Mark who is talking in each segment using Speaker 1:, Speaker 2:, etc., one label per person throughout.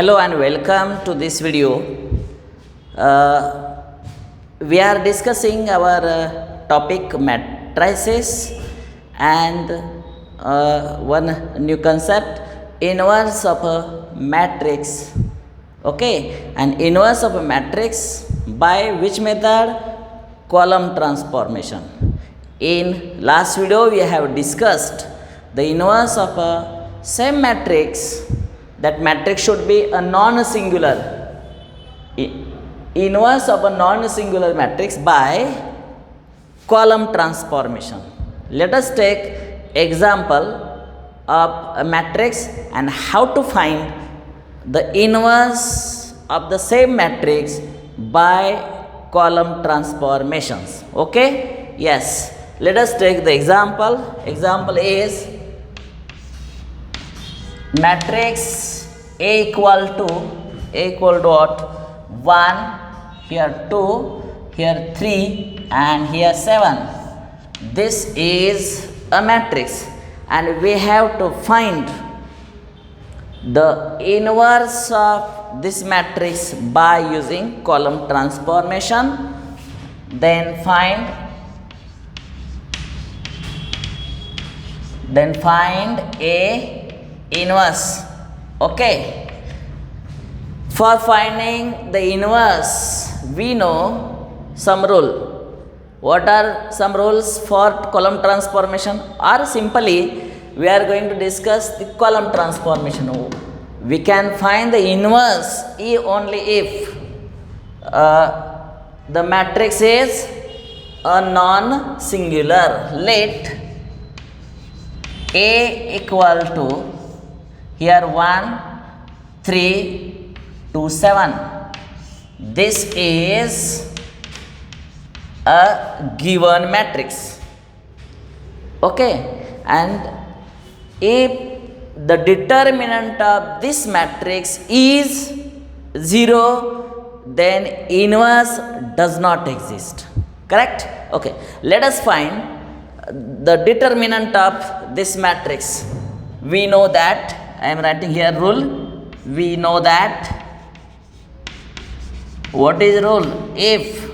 Speaker 1: Hello and welcome to this video. We are discussing our topic matrices and one new concept, inverse of a matrix. Okay, and inverse of a matrix by which method? Column transformation. In last video we have discussed the inverse of a same matrix. That matrix should be a non-singular. Inverse of a non-singular matrix by column transformation. Let us take example of a matrix and how to find the inverse of the same matrix by column transformations. Okay? Yes. Let us take the example. Example is matrix A equal to what? 1, here 2, here 3 and here 7. This is a matrix and we have to find the inverse of this matrix by using column transformation. Then find A inverse. Okay, for finding the inverse we know some rule. What are some rules for column transformation? Or simply we are going to discuss the column transformation. We can find the inverse only if the matrix is a non-singular. Let A equal to here 1, 3, 2, 7. This is a given matrix. Okay, and if the determinant of this matrix is 0, then inverse does not exist. Correct? Okay, let us find the determinant of this matrix. We know that, I am writing here rule. We know that. What is rule? If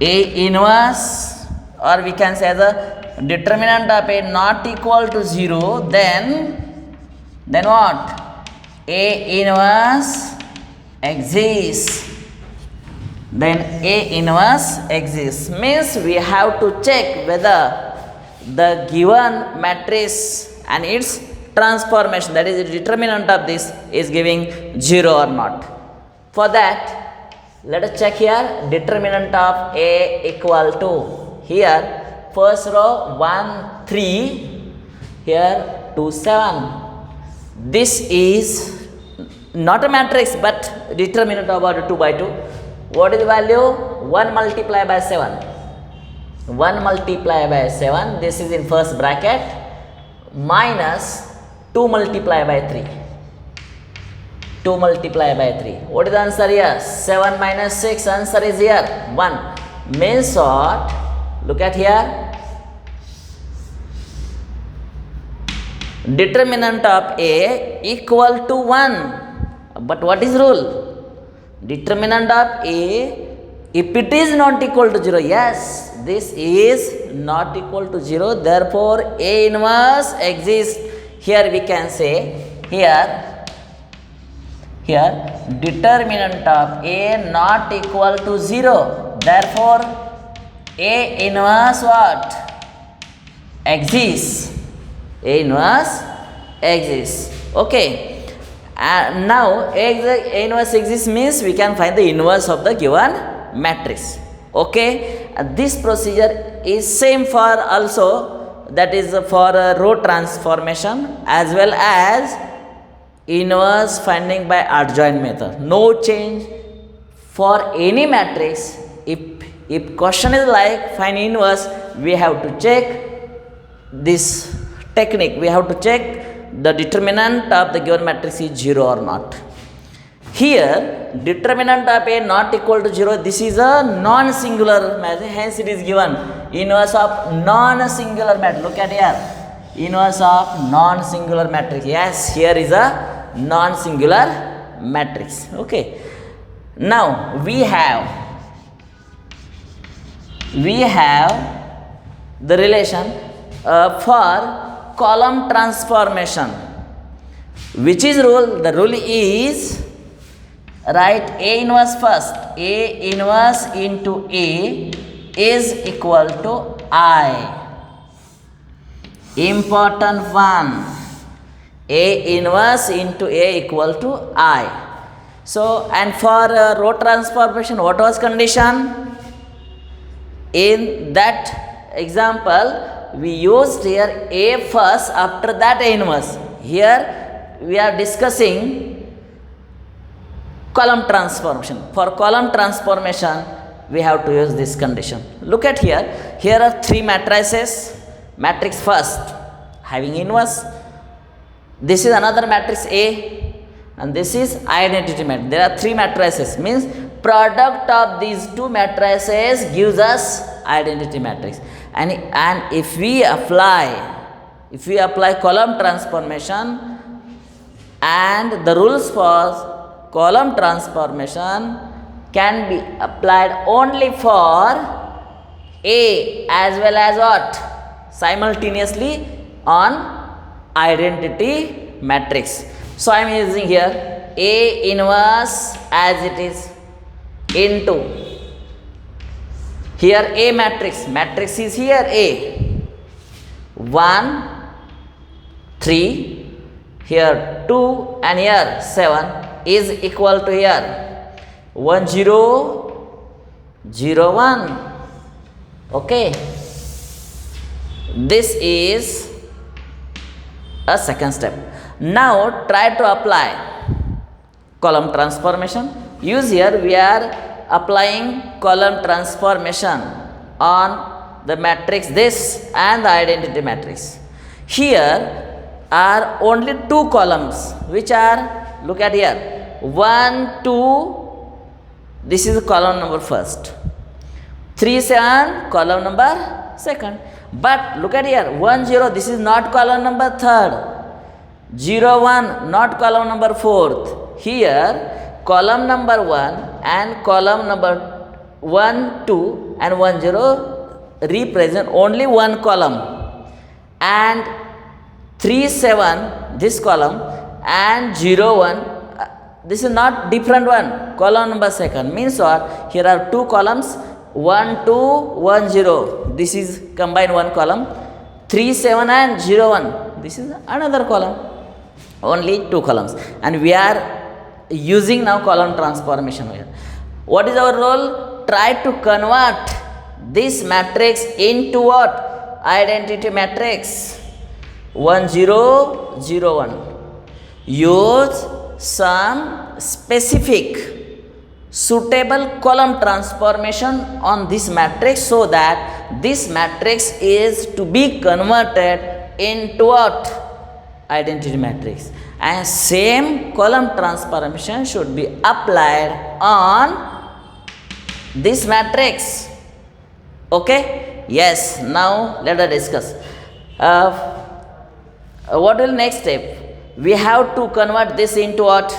Speaker 1: A inverse, or we can say the determinant of A not equal to 0, then what? A inverse exists. Then A inverse exists. Means we have to check whether the given matrix and its transformation, that is the determinant of this, is giving 0 or not. For that, let us check here determinant of A equal to, here first row 1, 3, here 2, 7. This is not a matrix but determinant of order 2 by 2. What is the value? 1 multiplied by 7. 1 multiplied by 7, this is in first bracket, minus 2 multiplied by 3. 2 multiplied by 3. What is the answer here? 7 minus 6, answer is here 1. Means what? Look at here. Determinant of A equal to 1. But what is rule? Determinant of A, if it is not equal to 0, yes, this is not equal to 0, therefore A inverse exists. Here we can say, here determinant of A not equal to 0, therefore A inverse what? Exists. A inverse exists. Okay. Now A inverse exists means we can find the inverse of the given matrix. Okay, this procedure is same for also, that is for row transformation as well as inverse finding by adjoint method. No change for any matrix. If question is like find inverse, we have to check this technique. We have to check the determinant of the given matrix is 0 or not. Here determinant of A not equal to 0, this is a non-singular matrix, hence it is given inverse of non-singular matrix. Look at here, inverse of non-singular matrix. Yes, here is a non-singular matrix. Okay. Now we have the relation for column transformation. Which is rule? The rule is write A inverse first. A inverse into A is equal to I. Important one. A inverse into A equal to I. So, and for row transformation, what was condition? In that example, we used here A first, after that A inverse. Here we are discussing column transformation. For column transformation, we have to use this condition. Look at here. Here are three matrices. Matrix first having inverse. This is another matrix A, and this is identity matrix. There are three matrices, means product of these two matrices gives us identity matrix. And if we apply column transformation, and the rules for column transformation can be applied only for A as well as what? Simultaneously on identity matrix. So I am using here A inverse as it is into here A matrix is here A 1 3, here 2, and here 7 is equal to here 1 0 0 1. Okay, this is a second step. Now try to apply column transformation. Use here we are applying column transformation on the matrix this and the identity matrix. Here are only two columns, which are, look at here, 1 2, this is column number first, 3 7 column number second. But look at here, 1 0, this is not column number third, 0 1 not column number fourth. Here column number 1 and column number 1 2 and 1 0 represent only one column, and 3 7 this column, and 0 1 this is not different one, column number second. Means what? Here are two columns, 1 2 1 0, this is combined one column, 3 7 and 0 1, this is another column, only two columns. And we are using now column transformation here. What is our role? Try to convert this matrix into what? Identity matrix. 1 0 0 1. Use some specific suitable column transformation on this matrix, so that this matrix is to be converted into what? Identity matrix. And same column transformation should be applied on this matrix. Okay? Yes. Now let us discuss. What will next step? We have to convert this into what?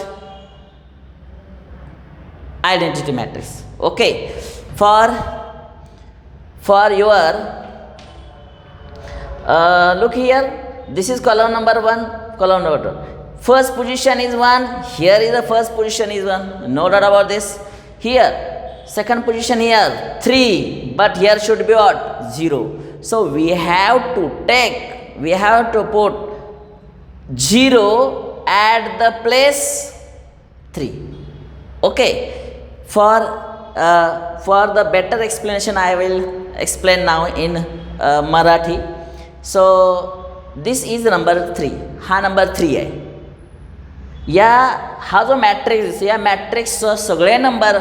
Speaker 1: Identity matrix. Okay. For your look here, this is column number 1, column number 2. First position is 1, here is the first position is 1, no doubt about this. Here second position here 3, but here should be what? 0. So we have to put 0 at the place 3. Okay. For the better explanation, I will explain now in Marathi. So this is number 3. हा number 3 आहे. हा जो matrix, या मॅट्रिक्सचं सगळे number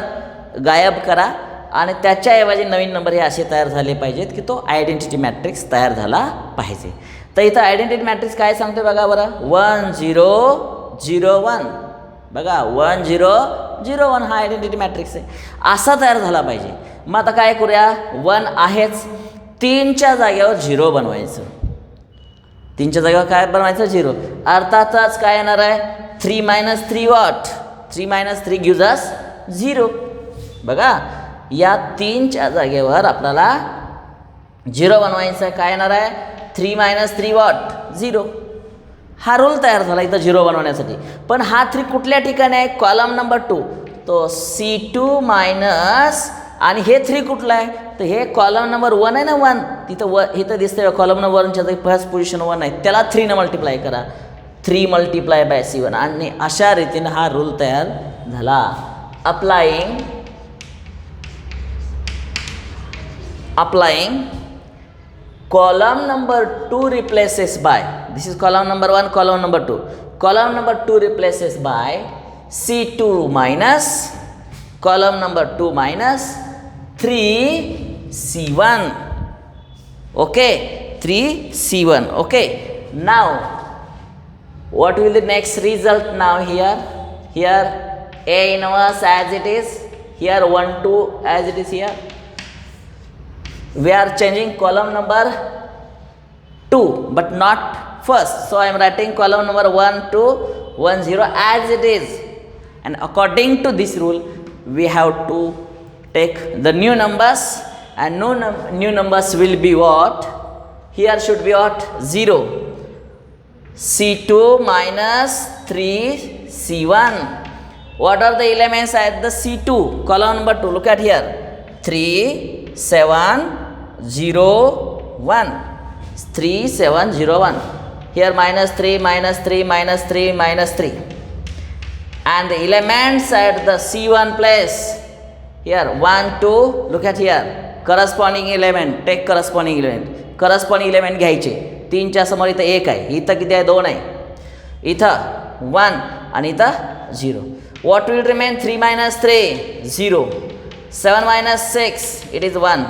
Speaker 1: गायब करा आणि त्याच्याऐवजी नवीन नंबर हे असे तयार झाले पाहिजेत की तो आयडेंटिटी मॅट्रिक्स तयार झाला पाहिजे. तर इथं आयडेंटिटी मॅट्रिक्स काय सांगते बघा बरं. 1 0 0 1. बघा 1 0 0 1 हा आयडेंटिटी मॅट्रिक्स आहे, असा तयार झाला पाहिजे. मग आता काय करूया, 1 आहेच, 3च्या जागेवर 0 बनवायचं. 3च्या जागेवर काय बनवायचं? 0. अर्थातच काय येणार आहे, 3 minus 3 what? 3 minus 3 gives us 0. बघा या 3च्या जागेवर आपल्याला 0 बनवायचं आहे. काय येणार आहे? 3 minus 3 what? 0. हा रूल तयार झाला इथं 0 बनवण्यासाठी. पण हा 3 कुठल्या ठिकाणी आहे? Column number 2. तो C2 मायनस आणि हे 3 कुठलं आहे? तर हे कॉलम नंबर 1 आहे ना, 1 तिथं इथं दिसतंय कॉलम नंबर 1च्या फर्स्ट पोझिशन 1 आहे, त्याला 3 ने मल्टिप्लाय करा. 3 मल्टिप्लाय बाय C1 आणि अशा रीतीने हा रूल तयार झाला. Applying column number 2 replaces by, this is column number 1, column number 2, column number 2 replaces by C2 minus column number 2 minus 3C1. Okay, 3C1. Okay, now what will the next result? Now here A inverse as it is, here 1 2 as it is here. We are changing column number 2 but not first, so I am writing column number 1 2 1 0 as it is, and according to this rule we have to take the new numbers, and new numbers will be what? Here should be what? 0. C2 minus 3 C1. What are the elements at the C2 column number 2? Look at here, 3 7 0 1, 3 7 0 1. Here minus 3 minus 3 minus 3 minus 3, and the elements at the C1 place, here 1 2. Look at here, corresponding element, take corresponding element घ्यायचे. 3च्या समोर इथं 1 आहे, इथं किती आहे? 2 आहे, इथं 1 आणि इथं 0. What will remain? 3 minus 3 0, 7 minus 6 it is 1,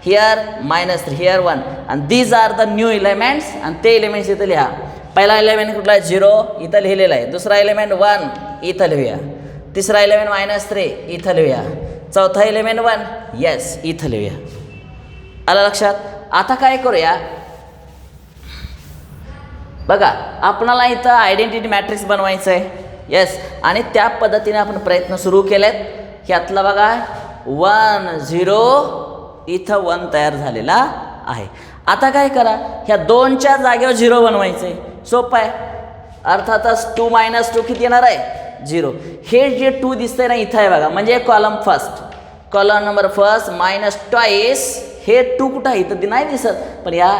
Speaker 1: here minus 3, here 1, and these are the new elements, and ते एलिमेंट्स इथं लिहा. पहिला एलिमेंट कुठला आहे? 0 इथं लिहिलेला आहे. दुसरा एलिमेंट 1 इथं लिहूया. तिसरा एलिमेंट minus 3 इथं लिहूया. चौथा एलिमेंट 1 येस इथं लिहूया. आलं लक्षात? आता काय करूया बघा, आपणाला इथं आयडेंटिटी मॅट्रिक्स बनवायचं आहे. येस, आणि त्या पद्धतीने आपण प्रयत्न सुरू केलेत. ह्यातला बघा 1 0 इथं 1 तयार झालेला आहे. आता काय करा, ह्या 2च्या जागेवर 0 बनवायचं आहे. सोपं आहे. अर्थातच 2 minus 2 किती येणार आहे? 0. हे जे 2 दिसतंय ना इथं आहे बघा, म्हणजे column first, column number first minus twice. हे 2 कुठं आहे? इथं नाही दिसत, पण या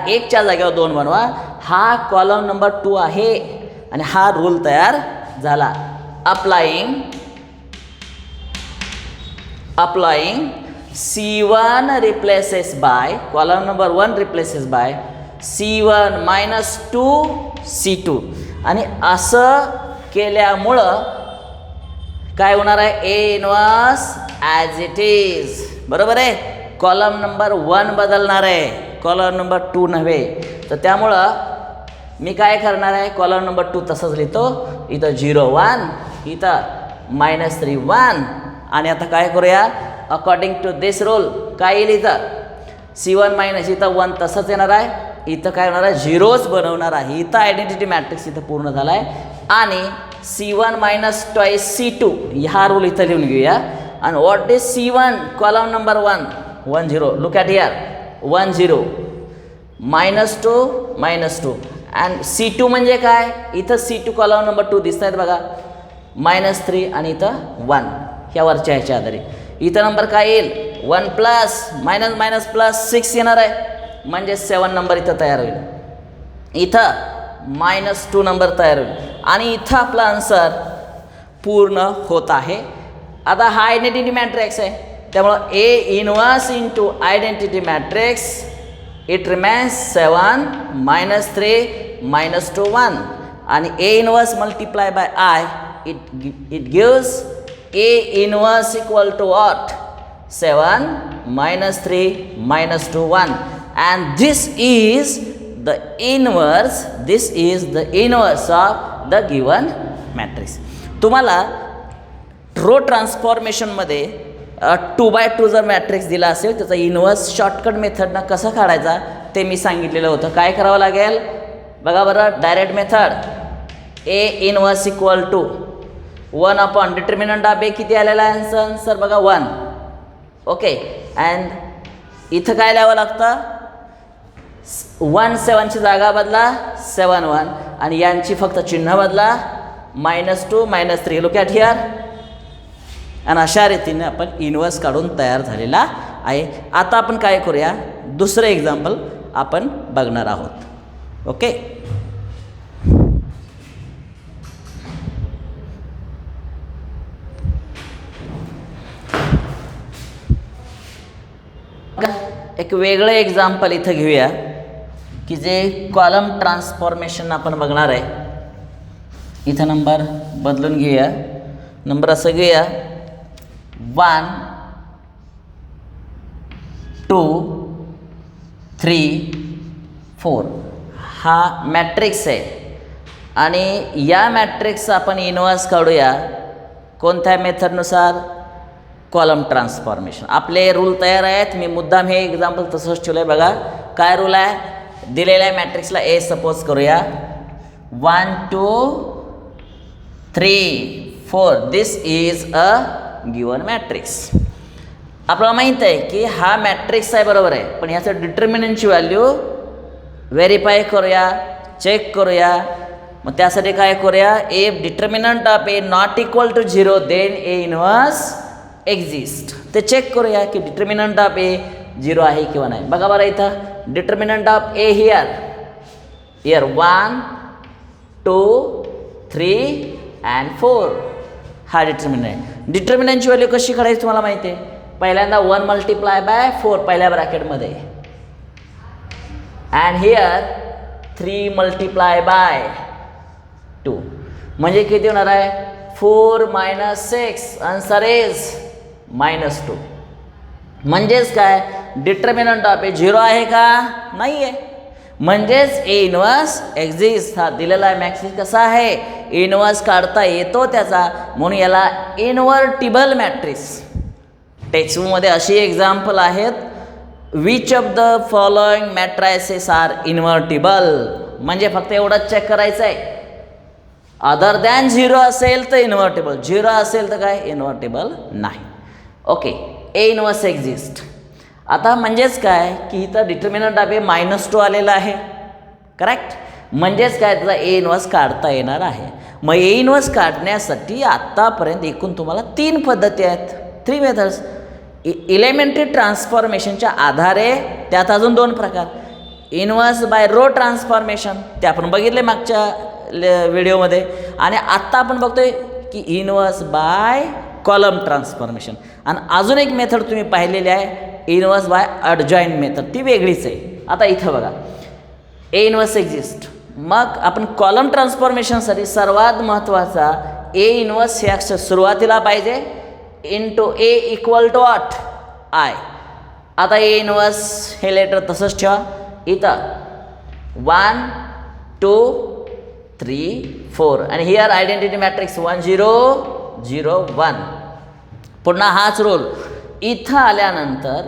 Speaker 1: 1च्या जागेवर 2 बनवा. हा कॉलम नंबर 2 आहे आणि हा रूल तयार झाला. Applying C1 replaces by, column number 1 replaces by C1 minus 2 C2. आणि असं केल्यामुळं काय होणार आहे? A inverse as it is. बरोबर आहे. कॉलम नंबर 1 बदलणार आहे, कॉलम नंबर 2 नव्हे. तर त्यामुळं मी काय करणार आहे? कॉलम नंबर 2 तसंच लिहितो. इथं 0 1, इथं minus 3 1. आणि आता काय करूया? अकॉर्डिंग टू दिस रूल काय येईल? इथं C1 मायनस इथं 1 तसंच येणार आहे. इथं काय होणार आहे? 0च बनवणार आहे. इथं आयडेंटिटी मॅट्रिक्स इथं पूर्ण झाला आहे. आणि C1 मायनस ट्वाईस C2 हा रूल इथं लिहून घेऊया. आणि what is C1 column number 1 1 0. Look at here 1 0 minus 2 and C2 म्हणजे काय? इथं C2 कॉलम नंबर 2 दिसत आहेत बघा, -3 आणि इथं 1 ह्या वरच्या ह्याच्या आधारे. इथं नंबर काय येईल? 1 प्लस मायनस प्लस 6 येणार आहे, म्हणजे 7 नंबर इथं तयार होईल. इथं -2 नंबर तयार होईल आणि इथं आपला आन्सर पूर्ण होत आहे. आता हा आयडेंटिटी मॅट्रिक्स आहे, त्यामुळं A inverse into identity matrix it remains 7 -3 -2 1. आणि A inverse multiply by I it gives A inverse equal to what? 7 -3 -2 1. And this is the inverse of the given matrix. तुम्हाला row ट्रान्सफॉर्मेशनमध्ये 2x2 जर matrix दिला असेल, त्याचा inverse shortcut मेथडनं कसं काढायचा ते मी सांगितलेलं होतं. काय करावं लागेल बघा बरं, direct method A inverse equal to 1 upon determinant of A किती आलेला आहे आन्सर बघा 1. ओके, अँड इथं काय लिहावं लागतं 1 7ची जागा बदला 7 1 आणि यांची फक्त चिन्ह बदला -2 -3. Look at here. आणि अशा रीतीने आपण इनवर्स काढून तयार झालेला आहे. आता आपण काय करूया, दुसरं एक्झाम्पल आपण बघणार आहोत. ओके, एक वेगळं एक्झाम्पल इथं घेऊया की जे कॉलम ट्रान्सफॉर्मेशन आपण बघणार आहे. इथं नंबर बदलून घेऊया, नंबर असं घेऊया 1 2 3 4. हा मॅट्रिक्स आहे आणि या मॅट्रिक्स आपण इनवर्स काढूया कोणत्या मेथडनुसार, कॉलम ट्रान्सफॉर्मेशन. आपले रूल तयार आहेत. मी मुद्दाम हे एक्झाम्पल तसंच ठेवलं आहे. बघा काय रूल आहे, दिलेल्या मॅट्रिक्सला ए सपोज करूया 1 2 3 4. This is a given matrix. आपल्याला माहीत आहे की हा मॅट्रिक्स आहे, बरोबर आहे, पण ह्याचं डिटर्मिनंटची व्हॅल्यू व्हेरीफाय करूया, चेक करूया. मग त्यासाठी काय करूया, if determinant of A not equal to 0 then A inverse exist. ते चेक करूया की डिटर्मिनंट ऑफ ए 0 आहे किंवा नाही. बघा बरं इथं determinant of A here 1 2 3 and 4 हा डिटर्मिनंट आहे. डिटर्मिनंटची व्हॅल्यू कशी काढायची तुम्हाला माहिती आहे. पहिल्यांदा 1 मल्टिप्लाय बाय 4 पहिल्या ब्रॅकेटमध्ये अँड हिअर 3 मल्टिप्लाय बाय 2 म्हणजे किती होणार आहे 4 - 6. Answer is -2. म्हणजेच काय डिटर्मिनंट ऑफ ए 0 आहे का, नाही आहे. म्हणजेच ए इनवर्स एक्झिस्ट. हा दिलेला आहे मॅट्रिक्स कसा आहे, इनवर्स काढता येतो त्याचा, म्हणून याला इन्व्हर्टिबल मॅट्रिक्स. टेक्स्टबुकमध्ये अशी एक्झाम्पल आहेत, which of the following matrices are invertible. म्हणजे फक्त एवढंच चेक करायचं आहे, अदर दॅन 0 असेल तर इन्व्हर्टेबल, 0 असेल तर काय इन्व्हर्टेबल नाही. ओके, ए इनवर्स एक्झिस्ट. आता म्हणजेच काय की इथं डिटर्मिनंट ऑफ ए -2 आलेला आहे, करेक्ट. म्हणजेच काय त्याचा ए इनवर्स काढता येणार आहे. मग ए इनवर्स काढण्यासाठी आत्तापर्यंत एकूण तुम्हाला 3 पद्धती आहेत, 3 मेथड्स. इलेमेंटरी ट्रान्सफॉर्मेशनच्या आधारे त्यात अजून 2 प्रकार, इनवर्स बाय रो ट्रान्सफॉर्मेशन ते आपण बघितले मागच्या व्हिडिओमध्ये, आणि आत्ता आपण बघतोय की इनवर्स बाय कॉलम ट्रान्सफॉर्मेशन. आणि अजून एक मेथड तुम्ही पाहिलेली आहे इनवर्स बाय अडजॉईंट मेथड, ती वेगळीच आहे. आता इथं बघा ए इनवर्स एक्झिस्ट. मग आपण कॉलम ट्रान्सफॉर्मेशनसाठी सर्वात महत्त्वाचा ए इनवर्स हे अक्षर सुरुवातीला पाहिजे into A equal to what I. आता ए इनवर्स हे लेटर तसंच ठेवा इथं 1 2 3 4 आणि हिअर आयडेंटिटी मॅट्रिक्स 1 0 0 1. पुन्हा हाच रोल इथं आल्यानंतर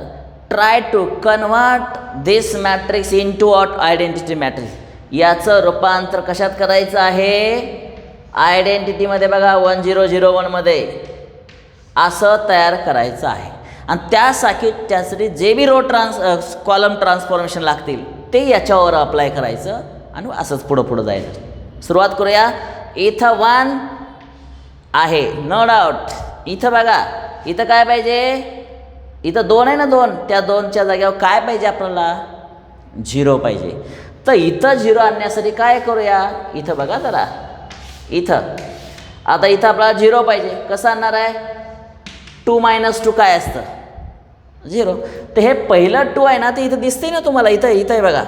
Speaker 1: try to convert this matrix into what identity matrix. याचं रूपांतर कशात करायचं आहे, आयडेंटिटीमध्ये बघा 1 0 0 1 मध्ये असं तयार करायचं आहे. आणि त्यासाठी जे बी रो कॉलम ट्रान्सफॉर्मेशन लागतील ते याच्यावर अप्लाय करायचं आणि असंच पुढं जायचं. सुरुवात करूया. इथं 1 आहे नो डाऊट. इथं बघा इथं काय पाहिजे, इथं 2 आहे ना 2, त्या 2च्या जागेवर काय पाहिजे आपल्याला 0 पाहिजे. तर इथं 0 आणण्यासाठी काय करूया, इथं बघा जरा इथं आता इथं आपल्याला 0 पाहिजे. कसं आणणार आहे 2 - 2 काय असतं 0. तर हे पहिलं 2 आहे ना ते इथं दिसते ना तुम्हाला, इथं आहे बघा,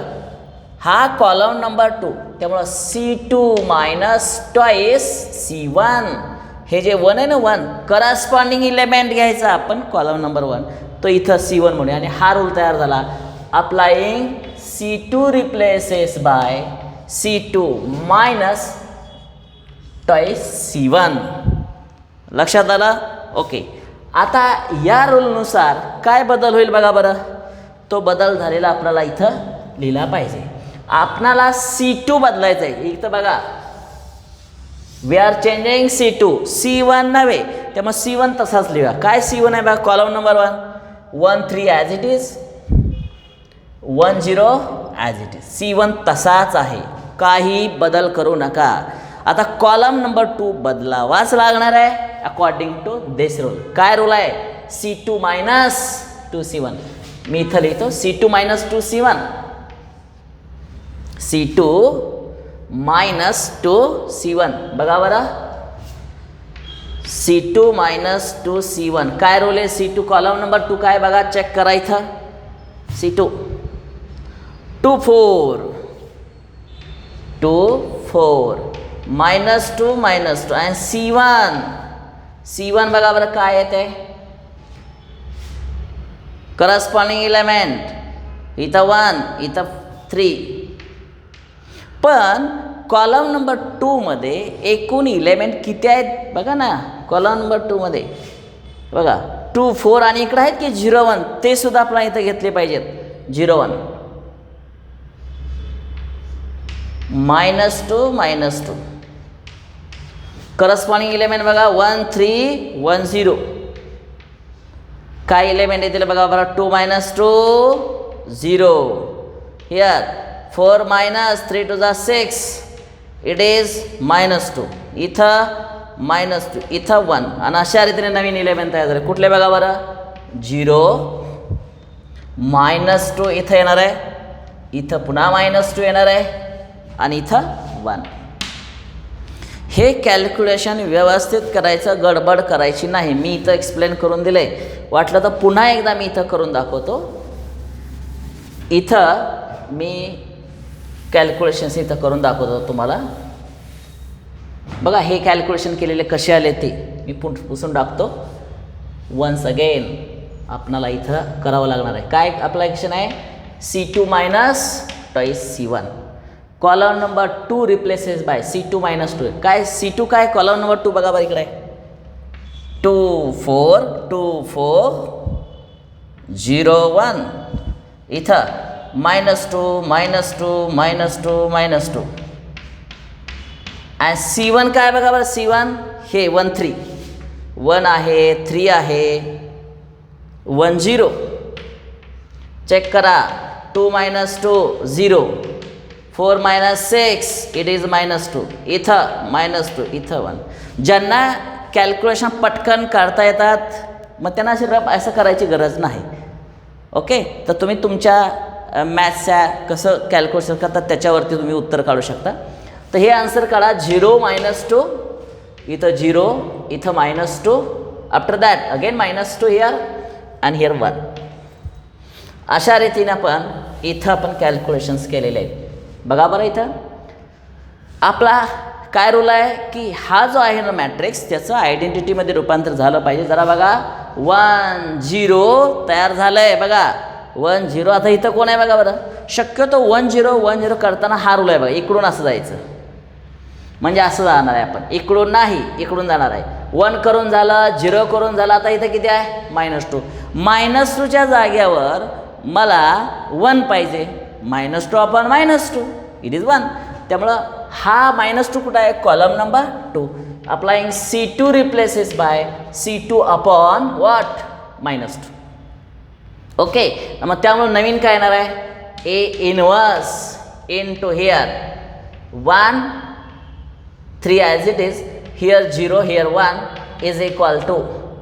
Speaker 1: हा कॉलम नंबर 2, त्यामुळं C2 - ट्वाईस C1. हे जे 1 आहे ना 1 करस्पॉन्डिंग इलेमेंट घ्यायचा आपण कॉलम नंबर 1, तो इथं C1 म्हणूया. आणि हा रूल तयार झाला applying C2 replaces by C2 - twice C1. लक्षात आलं. ओके, आता या रूलनुसार काय बदल होईल बघा बरं. तो बदल झालेला आपल्याला इथं लिहिला पाहिजे. आपणाला C2 बदलायचं आहे. इथं बघा we R changing C2, C1 नव्हे, त्यामुळे C1 तसाच लिहा. काय C1 आहे बघा, column number 1, 13 as it is, 10 as it is. C1 तसाच आहे, काही बदल करू नका. आता कॉलम नंबर 2 बदलावाच लागणार आहे अकॉर्डिंग टू दिस रूल. काय रूल आहे? C2 minus 2C1. मी इथं लिहितो C2 minus 2C1, C2 minus 2C1. बघा बरं, C2 मायनस 2C1 काय रोल आहे? C2 कॉलम नंबर 2 काय बघा, चेक करा इथं. C2 2 4 मायनस 2 आणि C1 बघा बरं काय येते, करस्पॉन्डिंग एलिमेंट इथं 1, इथं 3. पण कॉलम नंबर 2 मध्ये एकूण इलेमेंट किती आहेत बघा ना. कॉलम नंबर 2 मध्ये बघा 2 4 आणि इकडे आहेत की 0 1, ते सुद्धा आपल्याला इथं घेतले पाहिजेत. 0 1 -2 करस्पॉन्डिंग इलेमेंट बघा 1 3 1 0. काय इलेमेंट येतील बघा बरं, 2 -2 0. Here 4 - 3 to the 6, it is -2. इथं -2, इथं 1 आणि अशा रीतीने नवीन इलेमेंट तयार झाले. कुठले बघा बरं, 0 -2 इथं येणार आहे, इथं पुन्हा -2 येणार आहे आणि इथं 1. हे कॅल्क्युलेशन व्यवस्थित करायचं, गडबड करायची नाही. मी इथं एक्सप्लेन करून दिले, वाटलं तर पुन्हा एकदा मी इथं करून दाखवतो. इथं मी कॅल्क्युलेशन्स इथं करून दाखवतो तुम्हाला. बघा हे कॅल्क्युलेशन केलेले कसे आले ते मी पुसून टाकतो. वन्स अगेन आपणाला इथं करावं लागणार आहे. काय ॲप्लिकेशन आहे, C2 minus C1. Column number 2 replaces by C2 -2. काय C2 काय, कॉलम नंबर 2 बघा बरं इकडे, 2 4 0 1. इथं -2 आणि C1 काय बघा बरं, C1 हे 1 3 1 आहे, 3 आहे, 1 0. चेक करा, 2 -2 0, 4 -6 इट इज -2, इथं -2, इथं 1. ज्यांना कॅल्क्युलेशन पटकन करता येतात मग त्यांना अशी असं करायची गरज नाही. ओके, तर तुम्ही तुमच्या मॅथ्सच्या कसं कॅल्क्युलेशन करतात त्याच्यावरती तुम्ही उत्तर काढू शकता. तर हे आन्सर काढा, 0 -2, इथं 0, इथं -2, आफ्टर दॅट अगेन -2 हिअर आणि हिअर 1. अशा रीतीने आपण इथं आपण कॅल्क्युलेशन्स केलेले आहेत. बघा बरं इथं आपला काय रूल आहे की हा जो आहे ना मॅट्रिक्स, त्याचं आयडेंटिटीमध्ये रूपांतर झालं पाहिजे. जरा बघा 1 0 तयार झालं आहे बघा, 1 0. आता इथं कोण आहे बघा बरं, शक्यतो 1 0 करताना हा रूल आहे बघा, इकडून असं जायचं म्हणजे असं जाणार आहे आपण, इकडून नाही इकडून जाणार आहे. 1 करून झालं, 0 करून झालं, आता इथं किती आहे -2. -2च्या जाग्यावर मला 1 पाहिजे, -2 अपॉन -2 इट इज 1. त्यामुळं हा -2 कुठं आहे, column number 2. Applying C2 replaces by C2 upon what, -2. Okay, मग त्यामुळे नवीन काय येणार आहे, A inverse into here 1 3 as it is, here 0 here 1 is equal to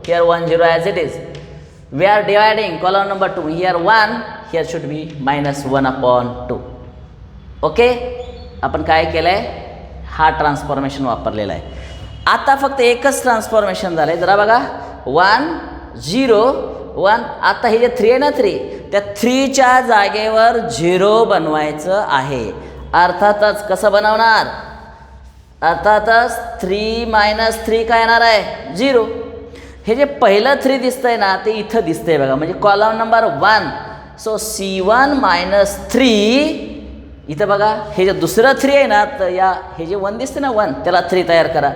Speaker 1: here 1 0 as it is. We are dividing column number 2, here 1 here should be -1 upon 2. Okay, आपण काय केलं आहे, हा ट्रान्सफॉर्मेशन वापरलेला आहे. आता फक्त एकच ट्रान्सफॉर्मेशन झालं आहे. जरा बघा 1 0 1. आता हे जे 3 आहे ना, 3 त्या 3च्या जागेवर 0 बनवायचं आहे. अर्थातच कसं बनवणार, अर्थातच 3 - 3 काय येणार आहे, 0. हे जे पहिलं 3 दिसतंय ना ते इथं दिसतंय बघा, म्हणजे कॉलम नंबर 1. सो C1 - 3 इथं बघा, हे जे दुसरं 3 आहे ना, तर हे जे 1 दिसते ना 1, त्याला 3 तयार करा,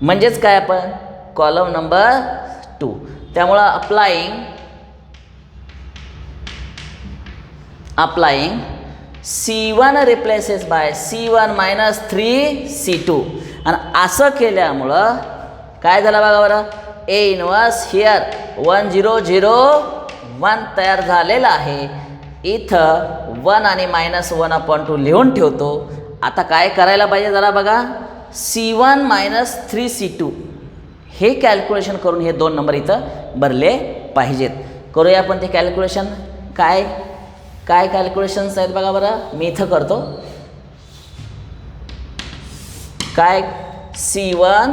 Speaker 1: म्हणजेच काय आपण कॉलम नंबर 2. त्यामुळं applying C1 replaces by C1 - 3 C2. आणि असं केल्यामुळं काय झालं बघा बरं, ए इनवर्स हिअर 1 0 0 1 तयार झालेला आहे. इथं 1 आणि -1/2 लिहून ठेवतो. आता काय करायला पाहिजे जरा बघा, C1 - 3C2 हे कॅल्क्युलेशन करून हे 2 नंबर इथं भरले पाहिजेत. करूया आपण ते कॅल्क्युलेशन. काय काय कॅल्क्युलेशन्स आहेत बघा बरं, मी इथं करतो. काय C1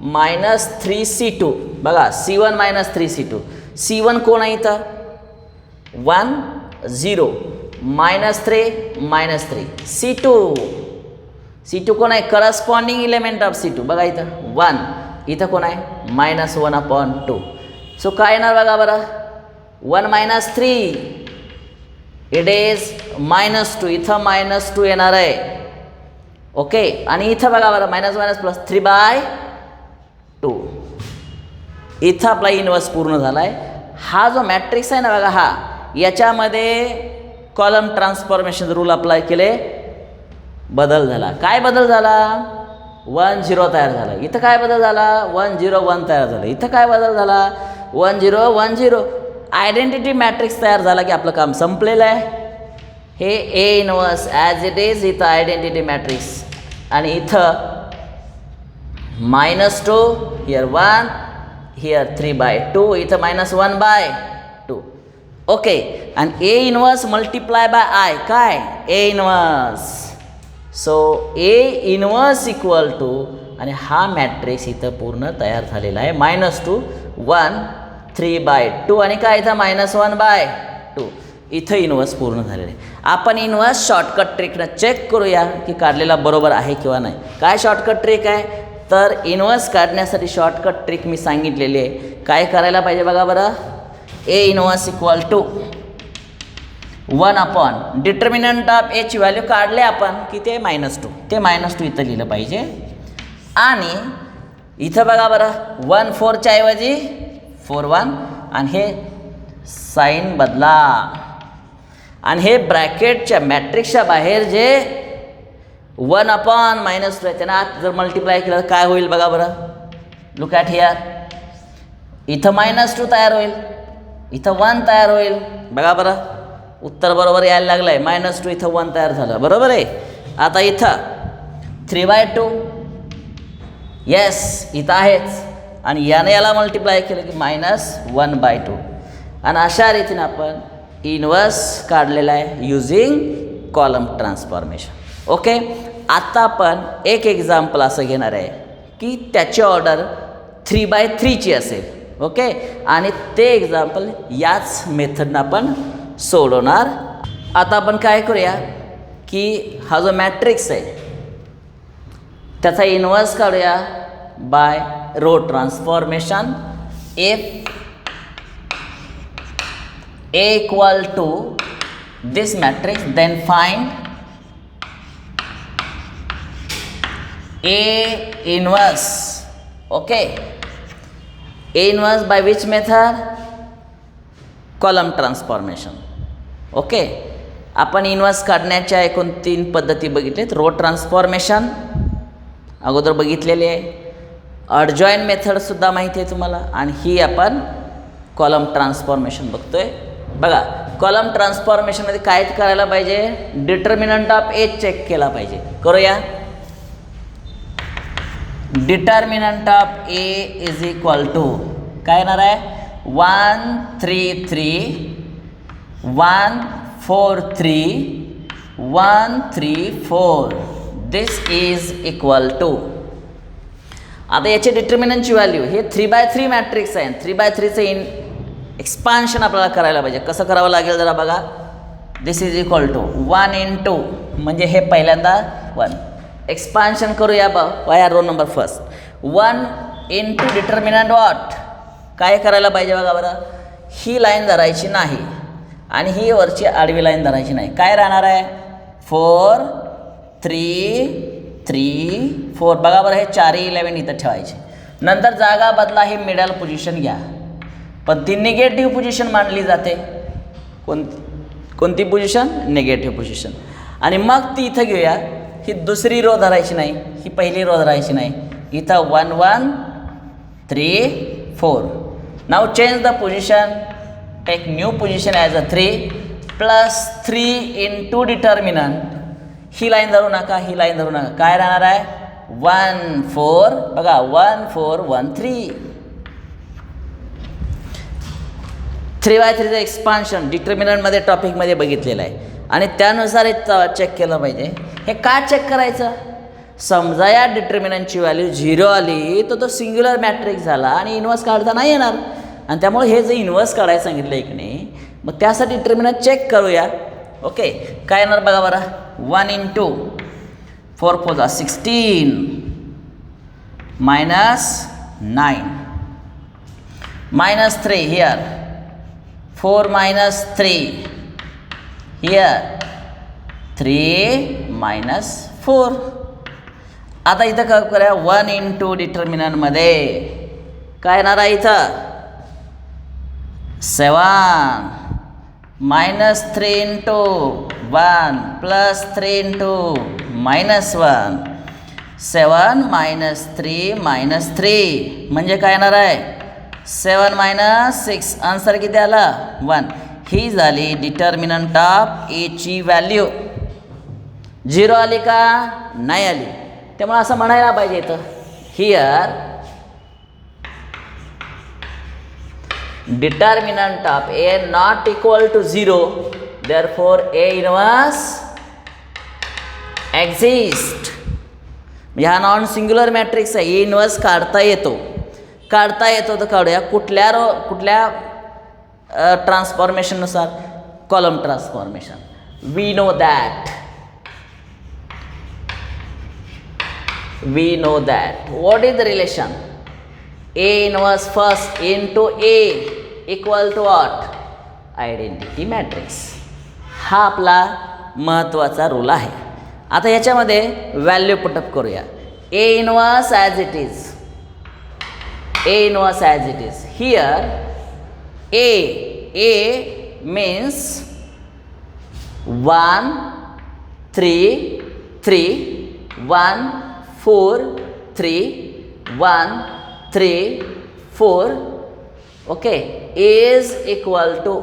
Speaker 1: - 3C2 बघा, C1 - 3C2. C1 कोण आहे इथं, 1 0 -3 -3. C2 कोण आहे, करस्पॉन्डिंग इलेमेंट ऑफ C2 बघा इथं 1. इथं कोण आहे, -1/2. सो काय येणार बघा बरं, 1 - 3 इट इज -2. इथं -2 येणार आहे. ओके, आणि इथं बघा बरं -+ 3/2. इथं आपला इनवर्स पूर्ण झाला आहे. हा जो मॅट्रिक्स आहे ना बघा, हा याच्यामध्ये कॉलम ट्रान्सफॉर्मेशन रूल अप्लाय केले, बदल झाला. काय बदल झाला, 1 0 तयार झाला. इथं काय बदल झाला, 1 0 1 तयार झालं. इथं काय बदल झाला, 1 0 1 0. आयडेंटिटी मॅट्रिक्स तयार झाला की आपलं काम संपलेलं आहे. हे A inverse as it is इथं आयडेंटिटी मॅट्रिक्स. आणि इथं -2 हिअर 1 हिअर 3/2 इथं -1/2. ओके, आणि A inverse multiply by I काय, A inverse. So A inverse equal to, आणि हा मॅट्रिक्स इथं पूर्ण तयार झालेला आहे. -2 1 3/2 आणि काय इथं -1/2. इथं इनवर्स पूर्ण झालेलं आहे. आपण इनवर्स शॉर्टकट ट्रिकनं चेक करूया की काढलेला बरोबर आहे किंवा नाही. काय शॉर्टकट ट्रिक आहे, तर इनवर्स काढण्यासाठी शॉर्टकट ट्रिक मी सांगितलेली आहे. काय करायला पाहिजे बघा बरं, A inverse equal to 1 determinant of एची व्हॅल्यू काढले आपण की ते -2. ते -2 इथं लिहिलं पाहिजे. आणि इथं बघा बरं 1 4च्या ऐवजी 4 1, आणि हे साईन बदला. आणि हे ब्रॅकेटच्या मॅट्रिक्सच्या बाहेर जे 1 -2 आहे त्यांना जर मल्टिप्लाय केलं तर काय होईल बघा बरं, लुक ॲट हिअर. इथं -2 तयार होईल, इथं 1 तयार होईल. बघा बरं, उत्तर बरोबर यायला लागलं आहे. -2 इथं 1 तयार झालं, बरोबर आहे. आता इथं 3/2 येस इथं आहेच, आणि यानं याला मल्टिप्लाय केलं की -1/2. आणि अशा रीतीने आपण इनवर्स काढलेला आहे युजिंग कॉलम ट्रान्सफॉर्मेशन. ओके, आता आपण एक एक्झाम्पल असं घेणार आहे की त्याची ऑर्डर 3/3ची असेल. ओके, आणि ते एक्झाम्पल याच मेथडनं आपण सोडवणार. आता आपण काय करूया की हा जो मॅट्रिक्स आहे त्याचा इनवर्स काढूया by row transformation. If A equal to this matrix, then find A inverse. Okay, A inverse by which method, column transformation. Okay, आपण इनवर्स काढण्याच्या एकूण 3 पद्धती बघितल्यात. रो ट्रान्सफॉर्मेशन अगोदर बघितलेली आहे, अडजॉईन मेथडसुद्धा माहिती आहे तुम्हाला, आणि ही आपण कॉलम ट्रान्सफॉर्मेशन बघतोय. बघा, कॉलम ट्रान्सफॉर्मेशनमध्ये काय करायला पाहिजे, डिटर्मिनंट ऑफ ए चेक केला पाहिजे. करूया. Determinant of A is equal to काय येणार आहे, 1 3 3 1 4 3 1 3 4. This is equal to. आता याचे डिटर्मिनंटची व्हॅल्यू, हे 3/3 मॅट्रिक्स आहे. 3/3चं एक्सपान्शन आपल्याला करायला पाहिजे. कसं करावं लागेल जरा बघा. दिस इज इक्वल टू 1 × म्हणजे हे पहिल्यांदा 1. एक्सपान्शन करूया या row number first. 1 × determinant what, काय करायला पाहिजे बघा बरं, ही लाईन धरायची नाही आणि ही वरची आडवी लाईन धरायची नाही. काय राहणार आहे, 4 3 3 4. बघा बरं, हे 4 11 इथं ठेवायचे. नंतर जागा बदला, हे मिडल पोझिशन घ्या, पण ती निगेटिव्ह पोझिशन मानली जाते. कोणती पोझिशन, निगेटिव्ह पोझिशन. आणि मग ती इथं घेऊया ही दुसरी रो धरायची नाही, ही पहिली रो धरायची नाही. इथं 1 1 3 4. Now change the position, take new position as a 3 plus 3 into determinant. ही लाईन धरू नका, ही लाईन धरू नका. काय राहणार आहे 1 4. बघा 1 4 1 3. 3/3चं एक्सपान्शन डिटर्मिनंटमध्ये टॉपिकमध्ये बघितलेलं आहे आणि त्यानुसार हे चेक केलं पाहिजे. हे का चेक करायचं? समजा या डिटर्मिनंटची व्हॅल्यू 0 आली तर तो सिंग्युलर मॅट्रिक्स झाला आणि इन्व्हर्स काढता नाही येणार. आणि त्यामुळे हे जे इन्व्हर्स काढायला सांगितलं की नाही, मग त्यासाठी डिटर्मिनंट चेक करूया. ओके, काय येणार बघा बरं. 1 into 4 4 16 minus 9 minus 3 here. 4 minus 3 here. 3 minus 4. आता इथं काय करूया 1 इंटू डिटर्मिनंटमध्ये काय येणार आहे इथं 7 minus 3 into 1 plus 3 into minus 1. 7 minus 3 minus 3 म्हणजे काय येणार आहे 7 minus 6. आन्सर किती आला 1. ही झाली डिटर्मिनंट ऑफ एची व्हॅल्यू. 0 आली का नाही आली. त्यामुळे असं म्हणायला पाहिजे इथं here determinant of A not equal to 0, therefore A inverse exist. हा नॉन सिंग्युलर मॅट्रिक्स आहे. ए इन्व्हर्स काढता येतो तर काढूया. कुठल्या ट्रान्सफॉर्मेशननुसार column transformation. We know that what is the relation A inverse first into A equal to what? Identity matrix. हा आपला महत्त्वाचा रूल आहे. आता याच्यामध्ये व्हॅल्यू पुटअप करूया. A inverse as it is. Here A means 1 3 3 1 4 3 1 3 4. okay, is equal to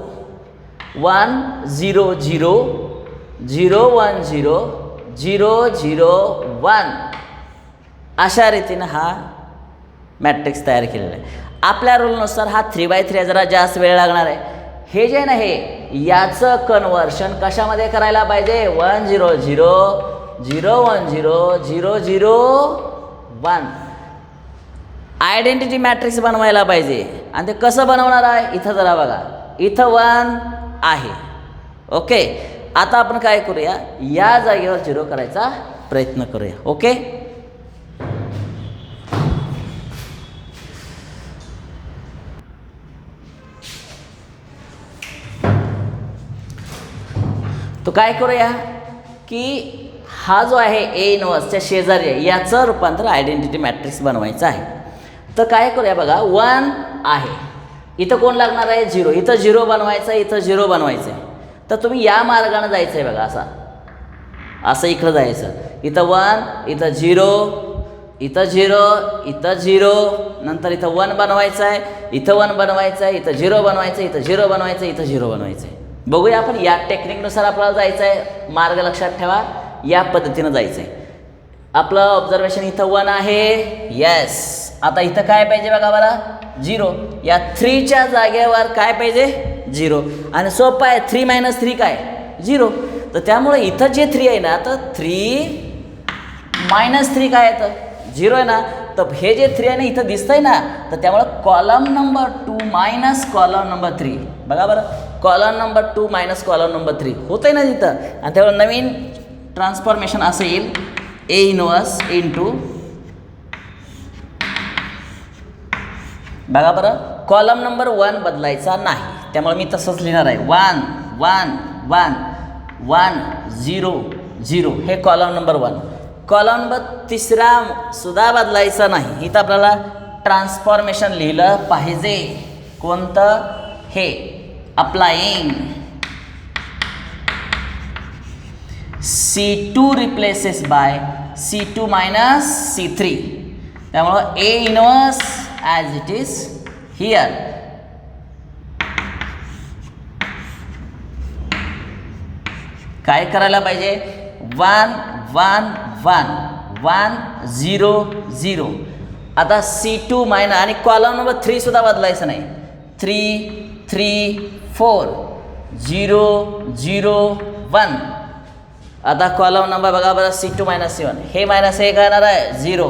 Speaker 1: 1 0 0 0 1 0 0 0 1. अशा रीतीनं हा मॅट्रिक्स तयार केलेला आहे. आपल्या रूलनुसार हा 3/3 जरा जास्त वेळ लागणार आहे. हे जे ना हे याचं कन्व्हर्शन कशामध्ये करायला पाहिजे 1 0 0 0 1 0 0 0 1. आयडेंटिटी मॅट्रिक्स बनवायला पाहिजे. आणि ते कसं बनवणार आहे इथं जरा बघा. इथं 1 आहे. ओके, आता आपण काय करूया या जागेवर 0 करायचा प्रयत्न करूया. ओके, तो काय करूया की हा जो आहे ए इन्व्हर्सच्या शेजारी आहे याचं रूपांतर आयडेंटिटी मॅट्रिक्स बनवायचं आहे. तर काय करूया बघा 1 आहे. इथं कोण लागणार आहे 0. इथं 0 बनवायचं आहे, इथं 0 बनवायचं आहे. तर तुम्ही या मार्गाने जायचं आहे बघा. असं इकडं जायचं. इथं 1 इथं 0 इथं 0 इथं 0 नंतर इथं 1 बनवायचं आहे, इथं 1 बनवायचं आहे, इथं 0 बनवायचं आहे, इथं 0 बनवायचं आहे, इथं 0 बनवायचं आहे. बघूया आपण या टेक्निकनुसार आपल्याला जायचं आहे. मार्ग लक्षात ठेवा, या पद्धतीनं जायचं आहे. आपलं ऑब्झर्वेशन इथं 1 आहे. येस, आता इथं काय पाहिजे बघा बरं 0. या 3च्या जागेवर काय पाहिजे 0. आणि सोपं आहे 3 - 3 काय 0. तर त्यामुळे इथं जे 3 आहे ना तर 3 - 3 काय आहे तर 0 आहे ना. तर हे जे 3 आहे ना इथं दिसतंय ना, तर त्यामुळं column number 2 minus column number 3 बघा बरं. Column number 2 minus column number 3 होतं आहे ना तिथं. आणि त्यामुळे नवीन ट्रान्सफॉर्मेशन असं येईल ए इन्व्हर्स इंटू बघा बरं कॉलम नंबर 1 बदलायचा नाही. त्यामुळे मी तसंच लिहिणार आहे 1 1 1 1 0 0 हे कॉलम नंबर 1. कॉलम नंबर 3 सुद्धा बदलायचा नाही. इथं आपल्याला ट्रान्सफॉर्मेशन लिहिलं पाहिजे. कोणतं हे applying C2 replaces by C2 minus C3. त्यामुळं A inverse as it is here. काय करायला पाहिजे? 1 1 1 1 0 0. आता C2 मायनस आणि कॉलम नंबर 3 सुद्धा बदलायचं नाही. 3 3 4 0 0 1. आता कॉलम नंबर बघा बरं, C2 मायनस C1. हे मायनस हे काय येणार आहे? 0.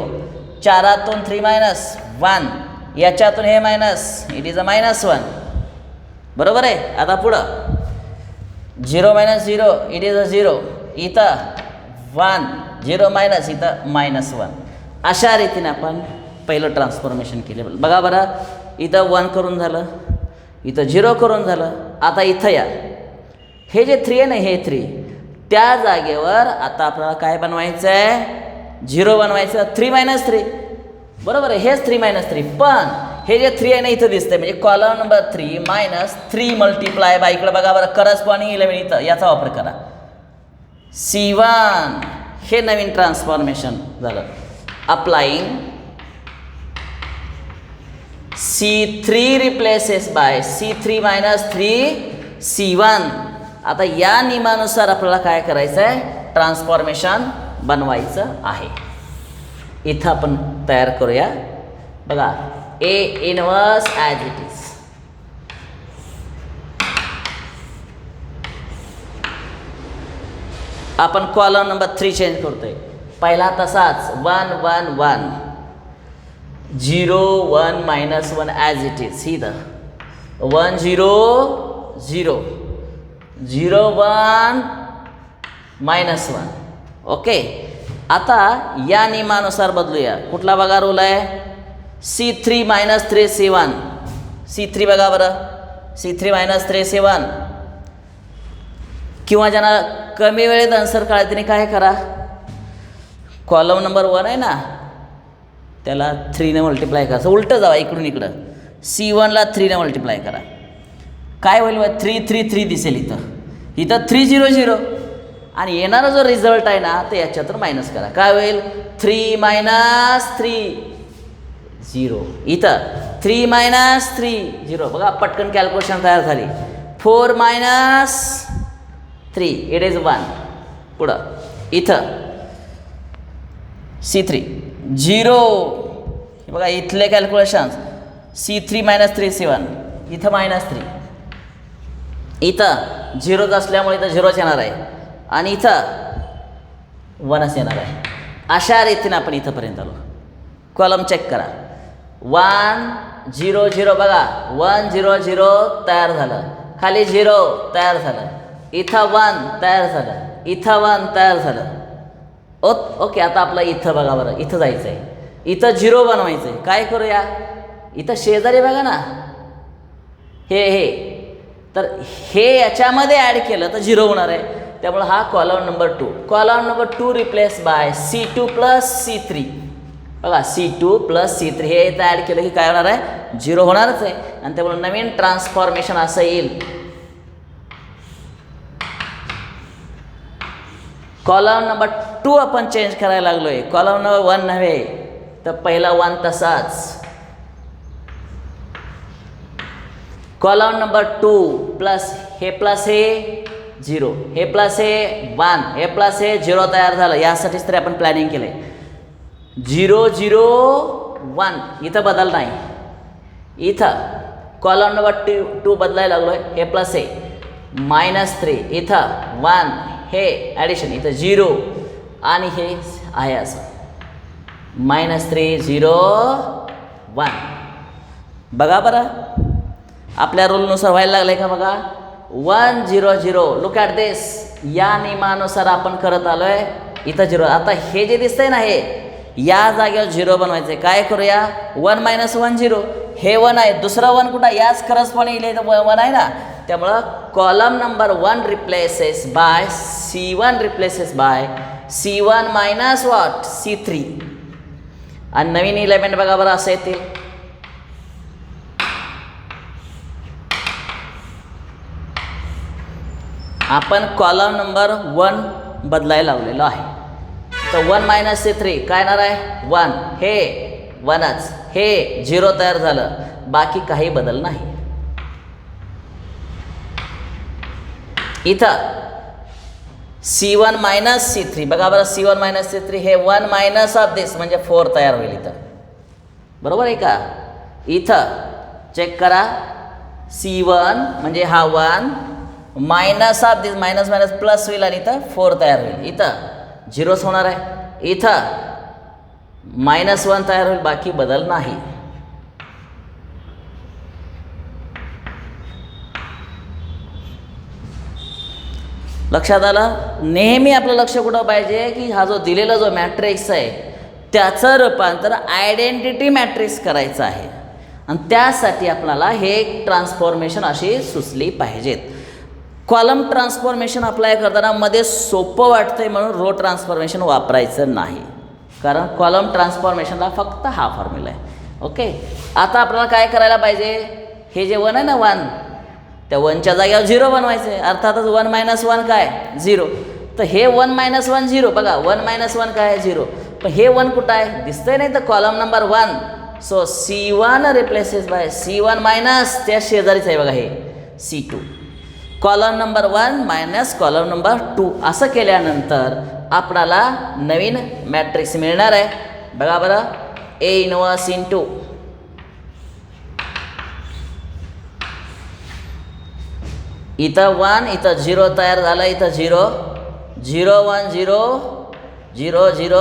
Speaker 1: 4तून 3 मायनस 1. याच्यातून हे मायनस, इट इज अ -1. बरोबर आहे. आता पुढं 0 मायनस 0, इट इज अ 0. इथं 1 0 मायनस, इथं -1. अशा रीतीने आपण पहिलं ट्रान्सफॉर्मेशन केले. बघा बरं, इथं 1 करून झालं, इथं 0 करून झालं. आता इथं या, हे जे 3 आहे ना, हे 3 त्या जागेवर आता आपल्याला काय बनवायचं आहे? 0 बनवायचं. 3 मायनस 3 बरोबर आहे, हेच 3 मायनस 3. पण हे जे 3 आहे ना इथं दिसतंय, म्हणजे column number 3 minus 3 multiply by, इकडं बघा बरं, करस्पॉन्डिंग 11 इथं याचा वापर करा. C1 हे नवीन ट्रान्सफॉर्मेशन झालं. Applying C3 replaces by C3 minus 3 C1. आता या नियमानुसार आपल्याला काय करायचं आहे? ट्रान्सफॉर्मेशन बनवायचं आहे. इथं आपण तयार करूया. बघा, A inverse as it is. आपण कॉलम नंबर 3 चेंज करतोय. पहिला तसाच 1 1 1 0 1 -1 ॲज इट इज. इथं 1 0 0 0 1 -1. ओके. आता या नियमानुसार बदलूया. कुठला बघा रूल आहे? C3 minus 3 C1. C3 बघा बरं, C3 मायनस 3 C1. किंवा ज्यांना कमी वेळेत आन्सर कळायचं त्यांनी काय करा? कॉलम नंबर 1 आहे ना, त्याला 3ने मल्टिप्लाय करा. उलटं जावा, इकडून इकडं. C1ला 3ने मल्टिप्लाय करा. काय होईल? 3 3 3 दिसेल इथं. इथं 3 0 0. आणि येणारा जो रिझल्ट आहे ना, ते याच्यातून मायनस करा. काय होईल? 3 मायनस 3 0. इथं 3 मायनस 3 0. बघा, पटकन कॅल्क्युलेशन तयार झाली. 4 मायनस 3 इट इज 1. पुढं इथं C3 0. बघा, इथले कॅल्क्युलेशन्स C3 मायनस 3 C1. इथं -3. इथं 0च असल्यामुळे इथं 0च येणार आहे. आणि इथं 1च येणार आहे. अशा रीतीने आपण इथंपर्यंत आलो. कॉलम चेक करा. 1 0 0. बघा, 1 0 0 तयार झालं. खाली 0 तयार झालं. इथं 1 तयार झालं. इथं 1 तयार झालं. ओके. आता आपलं इथं बघा बरं, इथं जायचं आहे. इथं 0 बनवायचं आहे. काय करूया? इथं शेजारी बघा ना, हे तर हे याच्यामध्ये ॲड केलं तर 0 होणार आहे. त्यामुळे हा column number 2. Column number 2 replace by C2 plus C3. बघा, C2 प्लस C3 हे इथं ॲड केलं की काय होणार आहे? 0 होणारच आहे. आणि त्यामुळे नवीन ट्रान्सफॉर्मेशन असं येईल. कॉलम नंबर 2 आपण चेंज करायला लागलोय. कॉलम नंबर 1 नव्हे, तर पहिला 1 तसाच. कॉलम नंबर 2 प्लस हे 0, हे प्लस हे 1, हे प्लस हे 0 तयार झालं. यासाठीच तरी आपण प्लॅनिंग केलं आहे. 0 0 1 इथं बदल नाही. इथं कॉलम नंबर 2 बदलायला लागलो आहे. हे प्लस हे -3. इथं 1 हे ॲडिशन. इथं 0 आणि हे आहे असं -3 0 1. बघा बरं, आपल्या रूलनुसार व्हायला लागलं आहे का? बघा, 1 0 0. लुक ॲट दिस. या नियमानुसार आपण करत आलो आहे. इथं 0. आता हे जे दिसतंय ना, हे या जागेवर 0 बनवायचं आहे. काय करूया? 1 -1 0. हे 1 आहे. दुसरं 1 कुठं? याच करस्पॉन्डिंग 1 आहे ना. त्यामुळं column number 1 replaces by C1 replaces by C1 minus what? C3. आणि नवीन इलेमेंट बघा बरं असं येतील. आपण कॉलम नंबर 1 बदलायला लावलेलं आहे. तर 1 मायनस C3 काय येणार आहे 1, हे 1च, हे 0 तयार झालं, बाकी काही बदल नाही. इथं C1 मायनस C3 बघा बरं, C1 मायनस C3 हे 1 मायनस ऑफ दिस म्हणजे 4 तयार होईल इथं, बरोबर आहे का. इथं चेक करा, C1 म्हणजे हा 1 minus of this, minus minus plus होईल आणि इथं 4 तयार होईल. इथं 0च होणार आहे, इथं -1 तयार होईल, बाकी बदल नाही. लक्षात आलं. नेहमी आपलं लक्ष कुठं पाहिजे की हा जो दिलेला जो मॅट्रिक्स आहे त्याचं रूपांतर आयडेंटिटी मॅट्रिक्स करायचं आहे, आणि त्यासाठी आपल्याला हे ट्रान्सफॉर्मेशन अशी सुचली पाहिजेत. कॉलम ट्रान्सफॉर्मेशन अप्लाय करताना मध्ये सोपं वाटतंय म्हणून रो ट्रान्सफॉर्मेशन वापरायचं नाही, कारण कॉलम ट्रान्सफॉर्मेशनला फक्त हा फॉर्म्युला आहे. ओके, आता आपल्याला काय करायला पाहिजे, हे जे 1 आहे ना 1, त्या 1च्या जागेवर 0 बनवायचं आहे. अर्थातच 1 मायनस 1 काय 0, तर हे 1 मायनस 1 0, बघा 1 मायनस 1 काय आहे 0, पण हे 1 कुठं आहे दिसतंय नाही, तर column number 1. So C1 replaces by C1 minus त्या शेजारीच आहे बघा हे C2. Column number 1 minus column number 2 असं केल्यानंतर आपल्याला नवीन मॅट्रिक्स मिळणार आहे. बघा बरं, A इनवर्स इंटू इथं 1, इथं 0 तयार झालं, इथं 0 0 1 0 0 0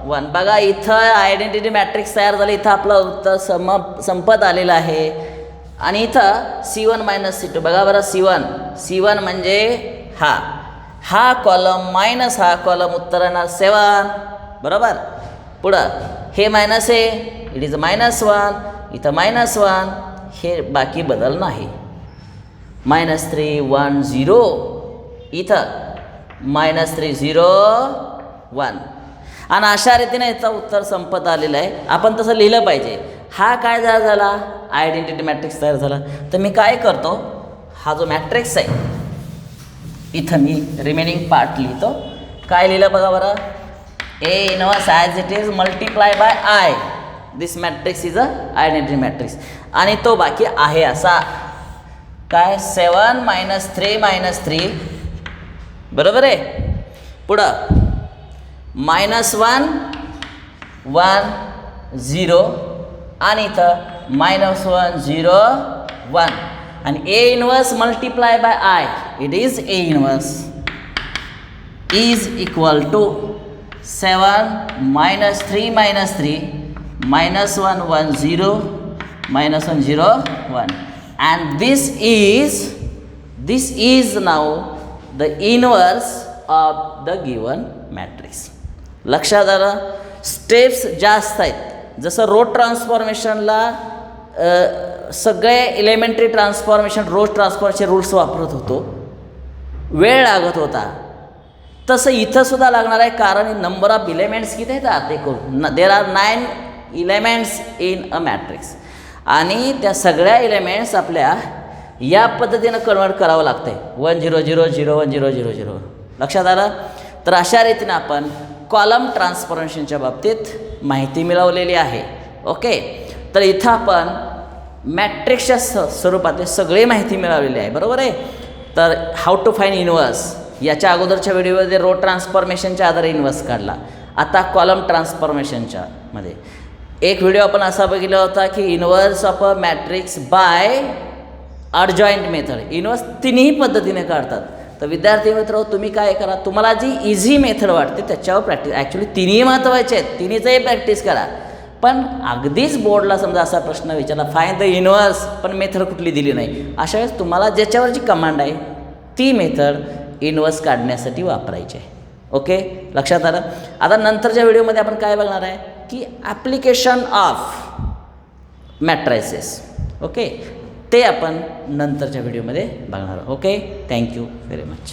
Speaker 1: 1. बघा इथं आयडेंटिटी मॅट्रिक्स तयार झालं, इथं आपलं उत्तर संपत आलेलं आहे. आणि इथं C1 मायनस C2 बघा बरं, C1 म्हणजे हा कॉलम मायनस हा कॉलम, उत्तर येणार 7, बरोबर. पुढं हे मायनस आहे, इट इज -1, इथं -1, हे बाकी बदल नाही. -3 1 0, इथं -3 0 1. आणि अशा रीतीने याचं उत्तर संपत आलेलं आहे. आपण तसं लिहिलं पाहिजे. हा काय झाला आयडेंटिटी मॅट्रिक्स तयार झाला. तर मी काय करतो, हा जो मॅट्रिक्स आहे इथं मी रिमेनिंग पार्ट लिहितो. काय लिहिलं बघा बरं, A inverse as it is multiply by I, this matrix is a identity matrix. आणि तो बाकी आहे असा काय 7 -3 -3, बरोबर आहे. पुढं -1 1 0 आणि इथं -1 0 1. आणि A inverse multiply by I, it is A inverse is equal to 7 -3 -3 -1 1 0 -1 0 1. And this is now the inverse of the given matrix. लक्षात आलं. स्टेप्स जास्त आहेत. जसं रो ट्रान्सफॉर्मेशनला सगळे elementary transformation row transformation rules वापरत होतो, वेळ लागत होता, तसं इथं सुद्धा लागणार आहे. कारण नंबर ऑफ इलेमेंट्स किती आहेत एकूण, there are 9 elements in a matrix, आणि त्या सगळ्या एलिमेंट्स आपल्या या पद्धतीनं कन्वर्ट करावं लागतं आहे 1 0 0 0 1 0 0 0. लक्षात आलं. तर अशा रीतीनं आपण कॉलम ट्रान्सफॉर्मेशनच्या बाबतीत माहिती मिळवलेली आहे. ओके, तर इथं आपण मॅट्रिक्सच्या स्वरूपातली सगळी माहिती मिळवलेली आहे, बरोबर आहे. तर हाऊ टू फाईंड इनवर्स, याच्या अगोदरच्या व्हिडिओमध्ये रो ट्रान्सफॉर्मेशनच्या आधारे इनवर्स काढला. आता कॉलम ट्रान्सफॉर्मेशनच्या मध्ये एक व्हिडिओ आपण असा बघितला होता की inverse of a matrix by adjoint method. Inverse तिन्ही पद्धतीने काढतात. तर विद्यार्थी मित्र, तुम्ही काय करा, तुम्हाला जी इझी मेथड वाटते त्याच्यावर प्रॅक्टिस, ॲक्च्युली तिन्ही महत्त्वाचे आहेत, तिन्हीचंही प्रॅक्टिस करा. पण अगदीच बोर्डला समजा असा प्रश्न विचारला फाईंड द इनवर्स, पण मेथड कुठली दिली नाही, अशा वेळेस तुम्हाला ज्याच्यावरची कमांड आहे ती मेथड इनवर्स काढण्यासाठी वापरायची आहे. ओके, लक्षात आलं. आता नंतरच्या व्हिडिओमध्ये आपण काय बघणार आहे की ॲप्लिकेशन ऑफ मॅट्रायसेस. ओके, ते आपण नंतरच्या व्हिडिओमध्ये बघणार. Okay, thank you very much.